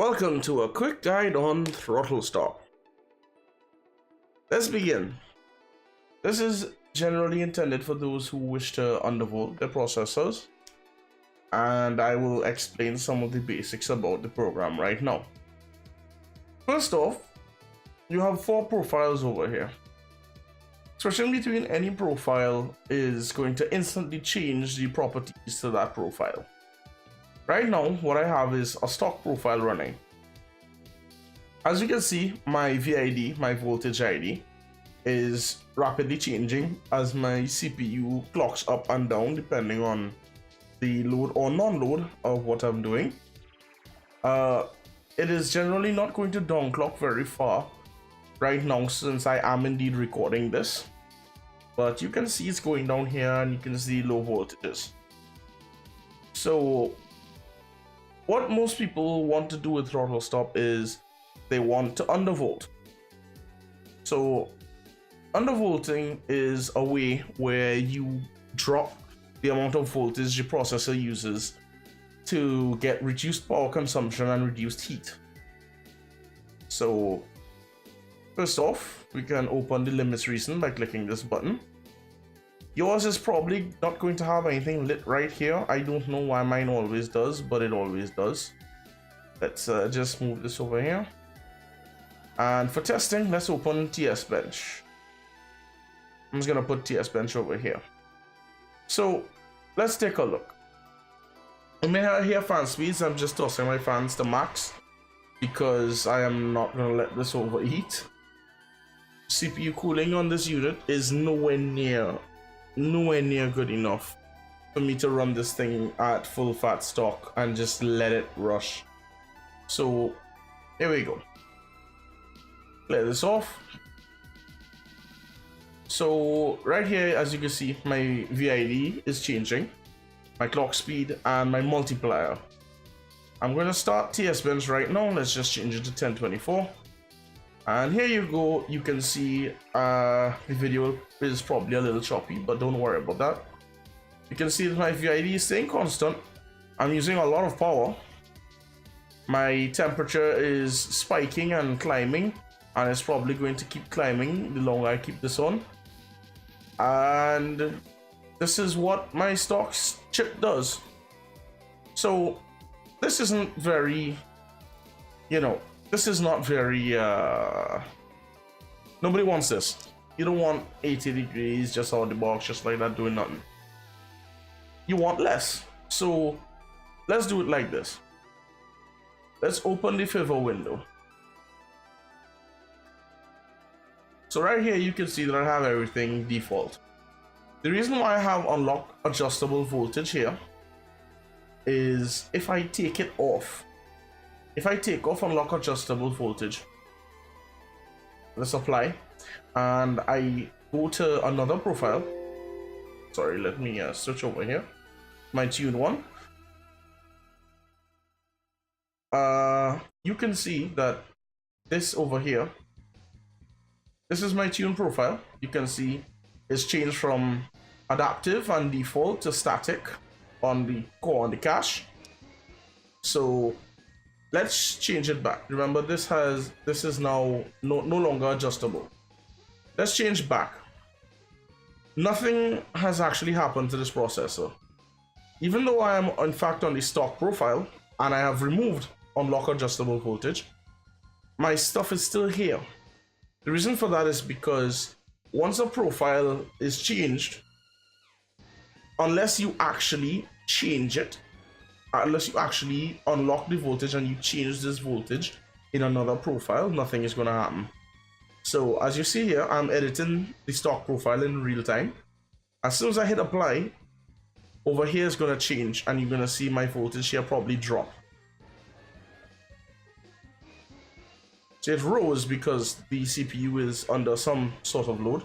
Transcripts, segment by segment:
Welcome to a quick guide on throttle stop. Let's begin. This is generally intended for those who wish to undervolt their processors, and I will explain some of the basics about the program right now. First off, you have 4 profiles over here. Switching between any profile is going to instantly change the properties to that profile. Right now, what I have is a stock profile running. As you can see, my VID, my voltage ID, is rapidly changing as my CPU clocks up and down depending on the load or non-load of what I'm doing. It is generally not going to downclock very far right now since I am indeed recording this. But you can see it's going down here and you can see low voltages. So what most people want to do with throttle stop is they want to undervolt. So undervolting is a way where you drop the amount of voltage your processor uses to get reduced power consumption and reduced heat. So first off, we can open the limits recent by clicking this button. Yours is probably not going to have anything lit right here. I don't know why mine always does, but it always does. Let's just move this over here. And for testing, let's open TS Bench. I'm just gonna put TS Bench over here. So let's take a look. You may hear fan speeds. I'm just tossing my fans to max because I am not gonna let this overheat. CPU cooling on this unit is nowhere near good enough for me to run this thing at full fat stock and just let it rush. So here we go. Clear this off. So right here, as you can see, my VID is changing, my clock speed and my multiplier. I'm going to start TS Bench right now. Let's just change it to 1024. And here you go. You can see the video is probably a little choppy, but don't worry about that. You can see that my VID is staying constant. I'm using a lot of power. My temperature is spiking and climbing, and it's probably going to keep climbing the longer I keep this on. And this is what my stock chip does. So this isn't very, this is not very, nobody wants this. You don't want 80 degrees just out of the box, just like that, doing nothing. You want less. So let's do it like this. Let's open the FIVR window. So right here, you can see that I have everything default. The reason why I have unlock adjustable voltage here is if I take it off. If I take off unlock adjustable voltage, let's apply, and I go to another profile. Sorry, let me switch over here. My tune one. You can see that this over here, this is my tune profile. You can see it's changed from adaptive and default to static on the core, on the cache. So let's change it back. Remember, this is now no longer adjustable. Let's change back. Nothing has actually happened to this processor. Even though I am in fact on the stock profile and I have removed unlock adjustable voltage, my stuff is still here. The reason for that is because once a profile is changed, unless you actually change it, unless you actually unlock the voltage and you change this voltage in another profile, nothing is going to happen. So as you see here, I'm editing the stock profile in real time. As soon as I hit apply, over here is going to change and you're going to see my voltage here probably drop. So it rose because the CPU is under some sort of load.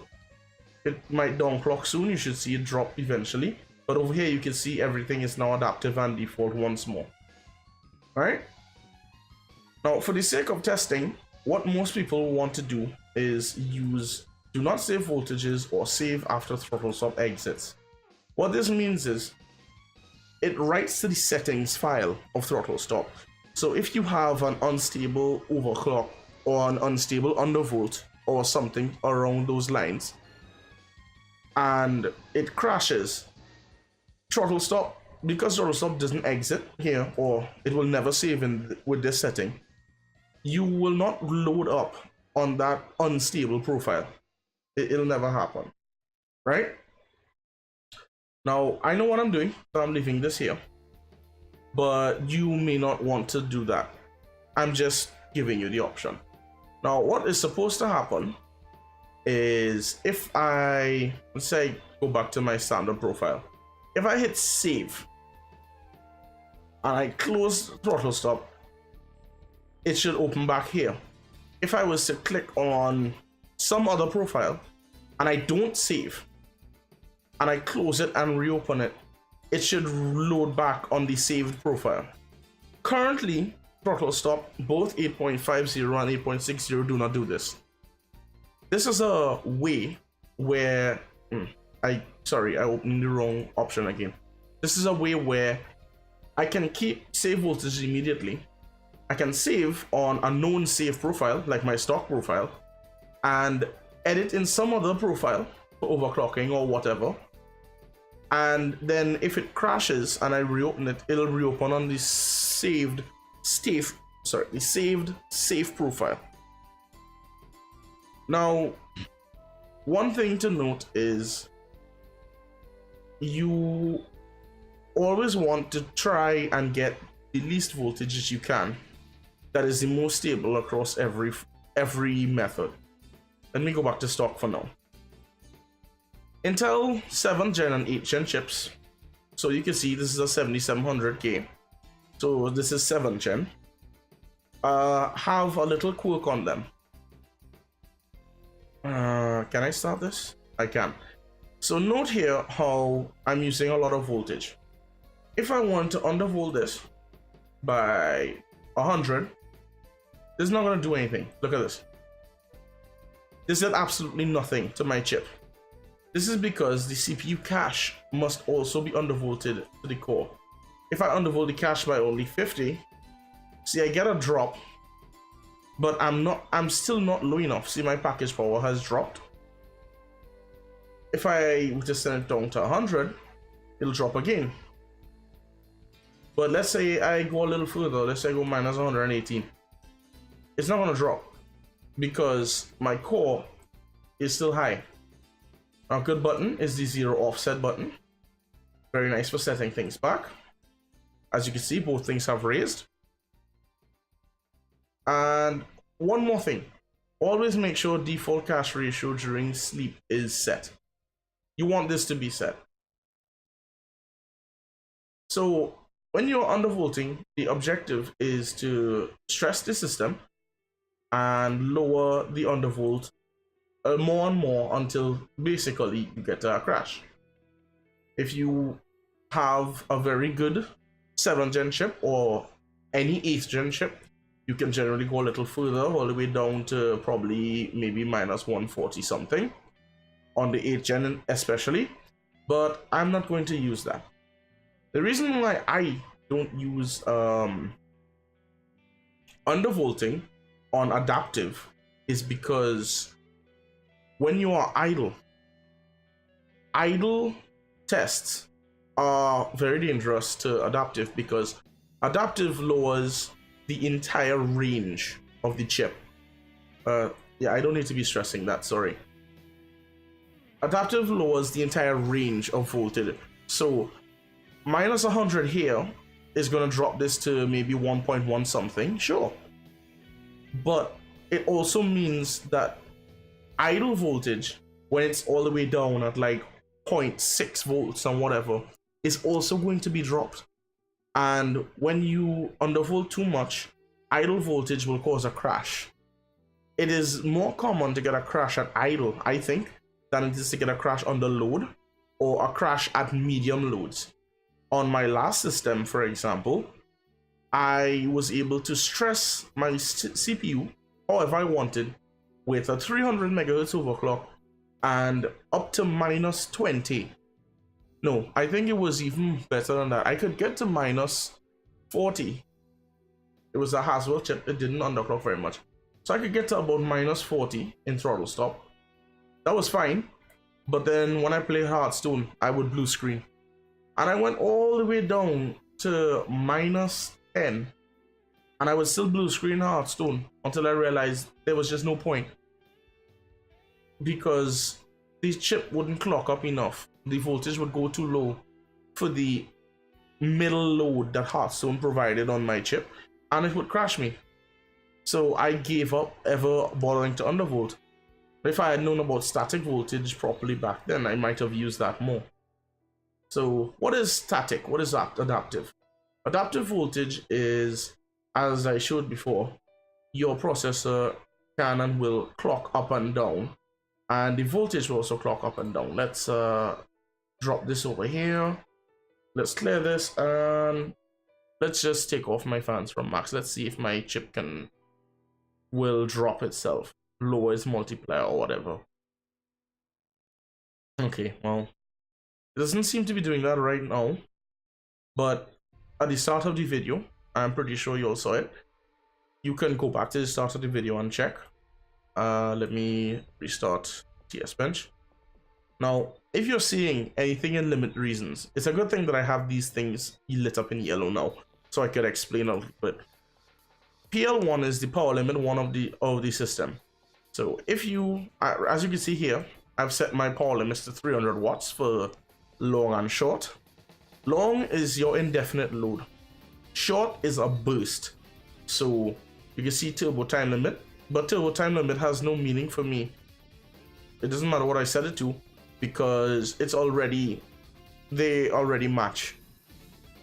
It might downclock soon. You should see it drop eventually. But over here, you can see everything is now adaptive and default once more. All right. Now, for the sake of testing, what most people want to do is use do not save voltages or save after throttle stop exits. What this means is it writes to the settings file of throttle stop So if you have an unstable overclock or an unstable undervolt or something around those lines and it crashes, throttle stop, because throttle stop doesn't exit here, or it will never save with this setting, you will not load up on that unstable profile. It'll never happen, right? Now I know what I'm doing, so I'm leaving this here, but you may not want to do that. I'm just giving you the option. Now what is supposed to happen is, if let's say I go back to my standard profile, if I hit save and I close throttle stop, it should open back here. If I was to click on some other profile and I don't save and I close it and reopen it, it should load back on the saved profile. Currently, throttle stop, both 8.50 and 8.60 do not do this. This is a way where I opened the wrong option again. This is a way where I can save voltage immediately. I can save on a known save profile, like my stock profile, and edit in some other profile for overclocking or whatever. And then if it crashes and I reopen it, it'll reopen on the saved save profile. Now, one thing to note is you always want to try and get the least voltage as you can that is the most stable across every method. Let me go back to stock for now. Intel 7th gen and 8th gen chips. So you can see this is a 7700K. So this is 7th gen. Have a little quirk on them. Can I start this? I can. So note here how I'm using a lot of voltage. If I want to undervolt this by 100, this is not going to do anything. Look at this. This did absolutely nothing to my chip. This is because the CPU cache must also be undervolted to the core. If I undervolt the cache by only 50, see, I get a drop, but I'm still not low enough. See, my package power has dropped. If I were to send it down to 100, it'll drop again. But let's say I go a little further, let's say I go minus 118. It's not going to drop because my core is still high. A good button is the 0 offset button. Very nice for setting things back. As you can see, both things have raised. And one more thing, always make sure default cache ratio during sleep is set. You want this to be set. So when you're undervolting, the objective is to stress the system and lower the undervolt more and more until basically you get a crash. If you have a very good 7th gen chip or any 8th gen chip, you can generally go a little further, all the way down to probably maybe minus 140 something on the 8th gen especially, but I'm not going to use that. The reason why I don't use undervolting on adaptive is because when you are idle tests are very dangerous to adaptive, because adaptive lowers the entire range of the chip. Yeah, I don't need to be stressing that, sorry. Adaptive lowers the entire range of voltage. So minus 100 here is going to drop this to maybe 1.1 something, sure. But it also means that idle voltage, when it's all the way down at like 0.6 volts and whatever, is also going to be dropped. And when you undervolt too much, idle voltage will cause a crash. It is more common to get a crash at idle, I think, than it is to get a crash under load or a crash at medium loads. On my last system, for example, I was able to stress my CPU however I wanted with a 300 megahertz overclock and up to minus 20. No, I think it was even better than that. I could get to minus 40 it was a Haswell chip. It didn't underclock very much. So I could get to about minus 40 in throttle stop. That was fine. But then when I played Hearthstone, I would blue screen. And I went all the way down to minus 10. And I was still blue screen Hearthstone until I realized there was just no point. Because the chip wouldn't clock up enough. The voltage would go too low for the middle load that Hearthstone provided on my chip, and it would crash me. So I gave up ever bothering to undervolt. But if I had known about static voltage properly back then, I might have used that more. So what is static? What is adaptive? Adaptive voltage is, as I showed before, your processor can and will clock up and down, and the voltage will also clock up and down. Let's drop this over here. Let's clear this, and let's just take off my fans from max. Let's see if my chip will drop itself, lower its multiplier or whatever. Okay, well, it doesn't seem to be doing that right now, but at the start of the video, I'm pretty sure you all saw it. You can go back to the start of the video and check. Let me restart TS Bench. Now, if you're seeing anything in limit reasons, it's a good thing that I have these things lit up in yellow now, so I could explain a little bit. PL1 is the power limit one of the system. So if you, as you can see here, I've set my power limits to 300 watts for long and short. Long is your indefinite load. Short is a burst. So you can see turbo time limit, but turbo time limit has no meaning for me. It doesn't matter what I set it to, because they already match.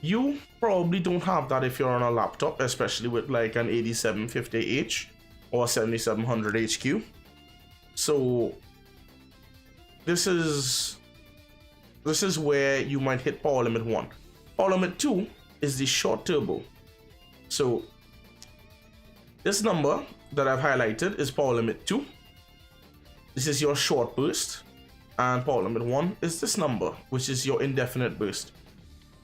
You probably don't have that if you're on a laptop, especially with like an 8750H or 7700HQ. So this is where you might hit power limit 1. Power limit 2 is the short turbo. So this number that I've highlighted is power limit 2. This is your short burst. And power limit 1 is this number, which is your indefinite burst.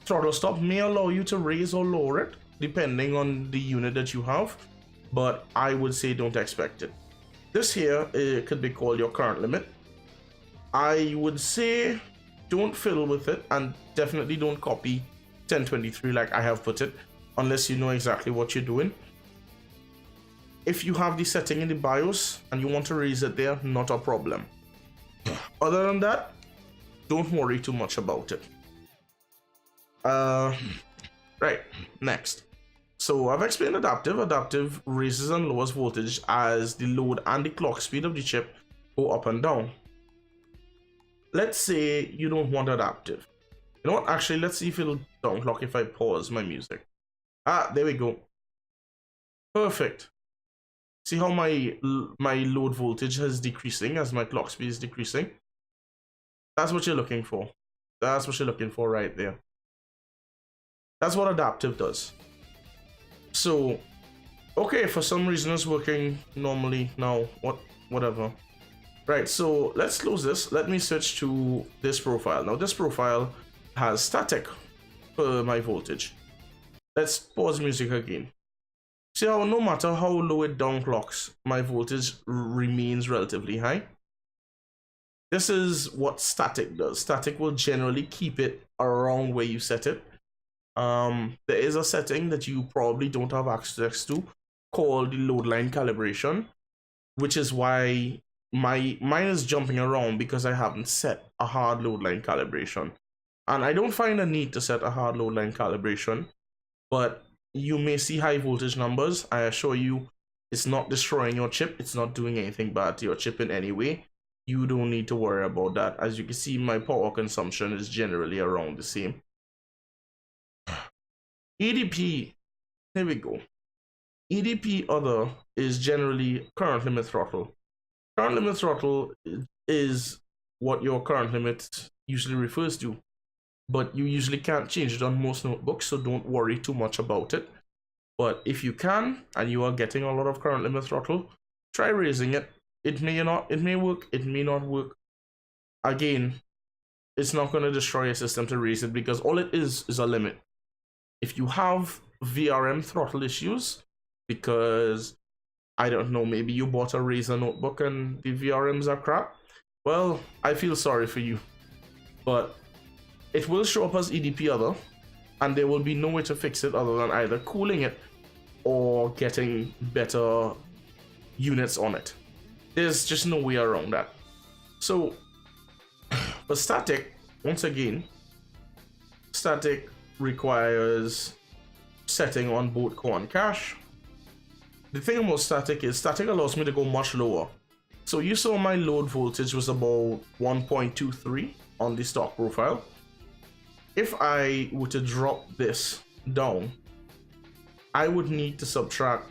Throttle stop may allow you to raise or lower it depending on the unit that you have, but I would say don't expect it. This here, it could be called your current limit. I would say don't fiddle with it, and definitely don't copy 1023 like I have put it, unless you know exactly what you're doing. If you have the setting in the BIOS and you want to raise it there, not a problem. Other than that, don't worry too much about it. Right, next. So I've explained adaptive. Adaptive raises and lowers voltage as the load and the clock speed of the chip go up and down. Let's say you don't want adaptive. You know what? Actually, let's see if it'll downclock if I pause my music. Ah, there we go. Perfect. See how my load voltage is decreasing as my clock speed is decreasing? That's what you're looking for. That's what you're looking for right there. That's what adaptive does. So, okay, for some reason it's working normally now. Whatever. Right, so let's close this. Let me switch to this profile. Now this profile has static for my voltage. Let's pause music again. See how no matter how low it downclocks, my voltage remains relatively high. This is what static does. Static will generally keep it around where you set it. There is a setting that you probably don't have access to called the load line calibration, which is why mine is jumping around, because I haven't set a hard load line calibration. And I don't find a need to set a hard load line calibration, but you may see high voltage numbers. I assure you, it's not destroying your chip. It's not doing anything bad to your chip in any way. You don't need to worry about that. As you can see, my power consumption is generally around the same. EDP, here we go. EDP other is generally current limit throttle. Current limit throttle is what your current limit usually refers to, but you usually can't change it on most notebooks, so don't worry too much about it. But if you can, and you are getting a lot of current limit throttle, try raising it. It may work, it may not work. Again, it's not going to destroy your system to raise it, because all it is a limit. If you have VRM throttle issues, because I don't know, maybe you bought a Razer notebook and the VRMs are crap. Well, I feel sorry for you, but it will show up as EDP other, and there will be no way to fix it other than either cooling it or getting better units on it. There's just no way around that. So for static, once again, static requires setting on both core and cache. The thing about static is static allows me to go much lower. So you saw my load voltage was about 1.23 on the stock profile. If I were to drop this down, I would need to subtract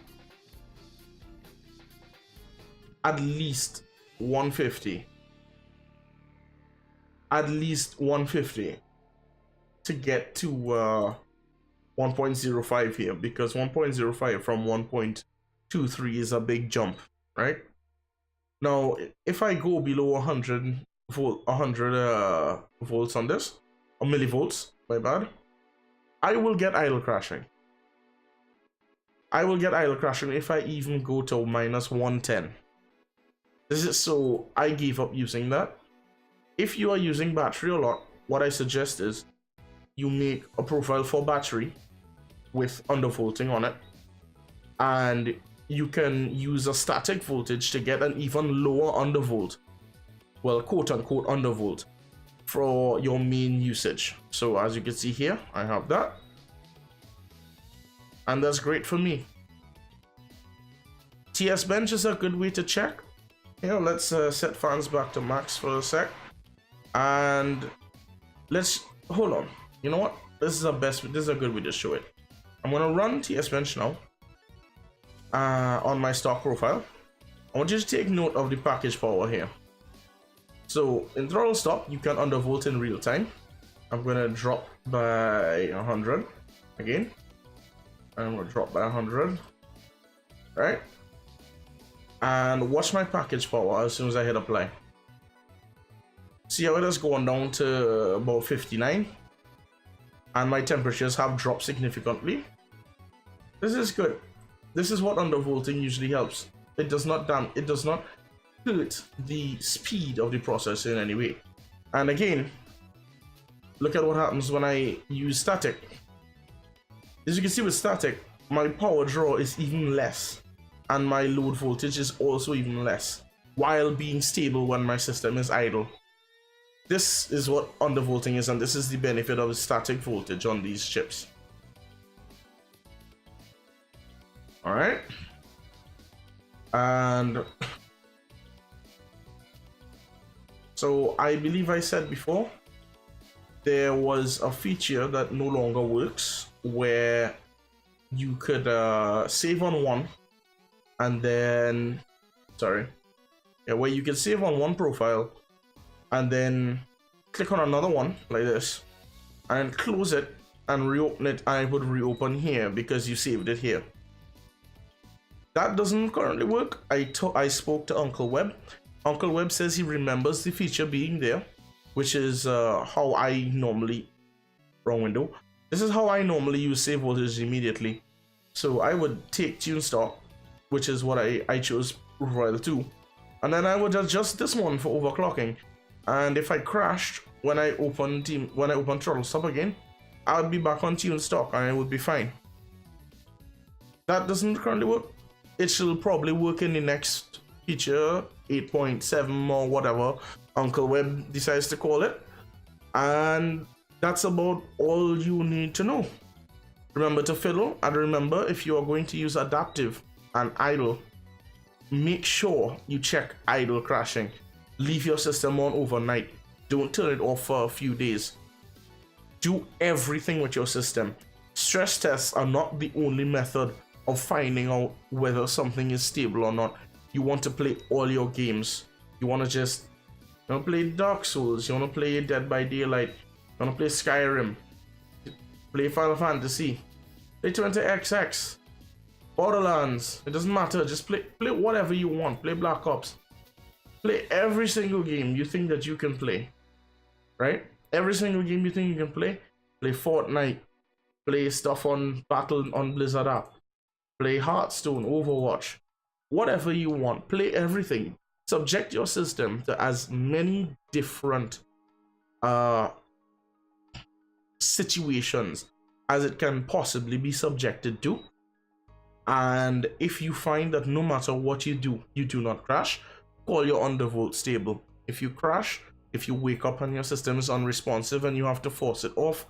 at least 150. At least 150 to get to 1.05 here, because 1.05 from 1.23 is a big jump, right? Now, if I go below 100 volts on this, or millivolts, my bad, I will get idle crashing. I will get idle crashing if I even go to minus 110. This is so I gave up using that. If you are using battery a lot, what I suggest is you make a profile for battery with undervolting on it, and you can use a static voltage to get an even lower undervolt, well, quote unquote undervolt, for your main usage. So as you can see here, I have that, and that's great for me. TS bench is a good way to check. Here, let's set fans back to max for a sec, and let's hold on. You know what? This is a good way to show it. I'm gonna run TS bench now on my stock profile. I want you to take note of the package power here. So in Throttlestop, you can undervolt in real time. I'm gonna drop by 100 again. I'm gonna drop by 100, right? And watch my package power as soon as I hit apply. See how it has gone down to about 59, and my temperatures have dropped significantly. This is good. This is what undervolting usually helps. It does not hurt the speed of the process in any way. And again, look at what happens when I use static. As you can see with static, my power draw is even less, and my load voltage is also even less, while being stable when my system is idle. This is what undervolting is, and this is the benefit of static voltage on these chips. All right, and so I believe I said before there was a feature that no longer works where you could save on one and then where you can save on one profile and then click on another one like this and close it and reopen it, and it would reopen here because you saved it here. That doesn't currently work. I spoke to Uncle Webb. Uncle Webb says he remembers the feature being there, which is how I normally, wrong window. This is how I normally use save voltage immediately. So I would take tune stock, which is what I chose Profile 2, and then I would adjust this one for overclocking. And if I crashed when I open Throttlestop again, I would be back on tune stock and it would be fine. That doesn't currently work. It should probably work in the next feature, 8.7 or whatever Uncle Webb decides to call it. And that's about all you need to know. Remember to fiddle, and remember, if you are going to use adaptive and idle, make sure you check idle crashing. Leave your system on overnight. Don't turn it off for a few days. Do everything with your system. Stress tests are not the only method of finding out whether something is stable or not. You want to play all your games. You want to just play Dark Souls, you want to play Dead by Daylight, you want to play Skyrim, play Final Fantasy, play 20XX, Borderlands, it doesn't matter, just play whatever you want. Play Black Ops, play every single game you think that you can play, right? Every single game you think you can play Fortnite, play stuff on Blizzard app, play Hearthstone, Overwatch, whatever you want, play everything. Subject your system to as many different situations as it can possibly be subjected to. And if you find that no matter what you do not crash, call your undervolt stable. If you crash, if you wake up and your system is unresponsive and you have to force it off,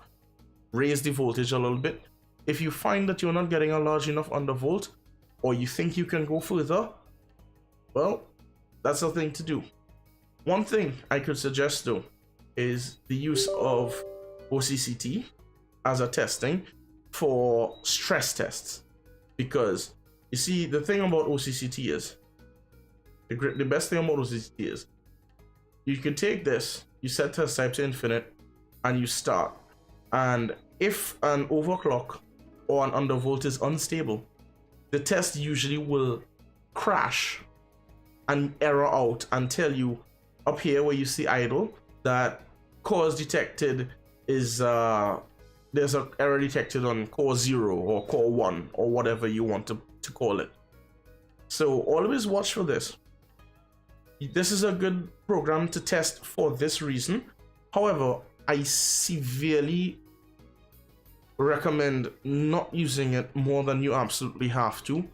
raise the voltage a little bit. If you find that you're not getting a large enough undervolt, or you think you can go further, well, that's a thing to do. One thing I could suggest though is the use of OCCT as a testing for stress tests. Because you see, the thing about OCCT is, the best thing about OCCT is, you can take this, you set test type to infinite, and you start. And if an overclock or an undervolt is unstable, the test usually will crash and error out and tell you up here where you see idle that cause detected is there's an error detected on core 0 or core 1 or whatever you want to call it. So always watch for this. This is a good program to test for this reason. However, I severely recommend not using it more than you absolutely have to.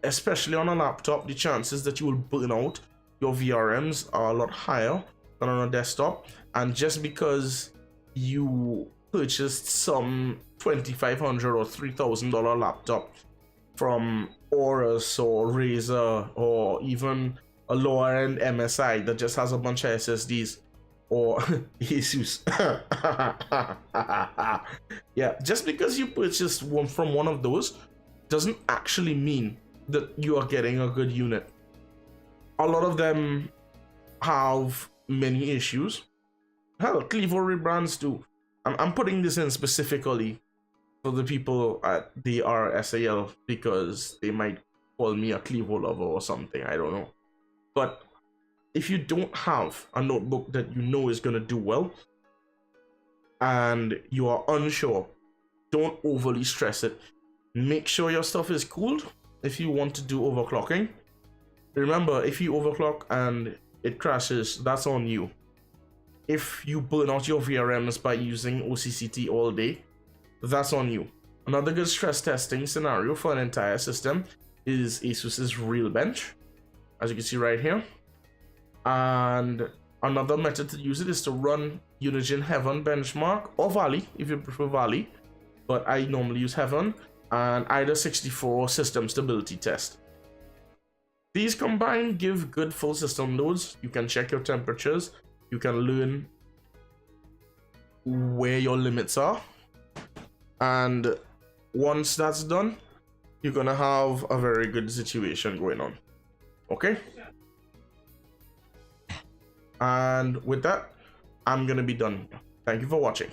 Especially on a laptop, the chances that you will burn out your VRMs are a lot higher than on a desktop. And just because you purchased some $2,500 or $3,000 laptop from Aorus or Razer or even a lower end MSI that just has a bunch of SSDs, or Asus. Yeah, just because you purchased one from one of those doesn't actually mean that you are getting a good unit. A lot of them have many issues. Hell, Clevo rebrands too. I'm putting this in specifically for the people at the RSAL because they might call me a Clevo lover or something, I don't know. But if you don't have a notebook that you know is going to do well and you are unsure, don't overly stress it. Make sure your stuff is cooled if you want to do overclocking. Remember, if you overclock and it crashes, that's on you. If you burn out your VRMs by using OCCT all day, that's on you. Another good stress testing scenario for an entire system is Asus's Real Bench, as you can see right here. And another method to use it is to run Unigine Heaven benchmark, or Valley if you prefer Valley, but I normally use Heaven, and either 64 system stability test. These combined give good full system loads. You can check your temperatures, you can learn where your limits are, and once that's done, you're gonna have a very good situation going on. Okay? And with that, I'm gonna be done. Thank you for watching.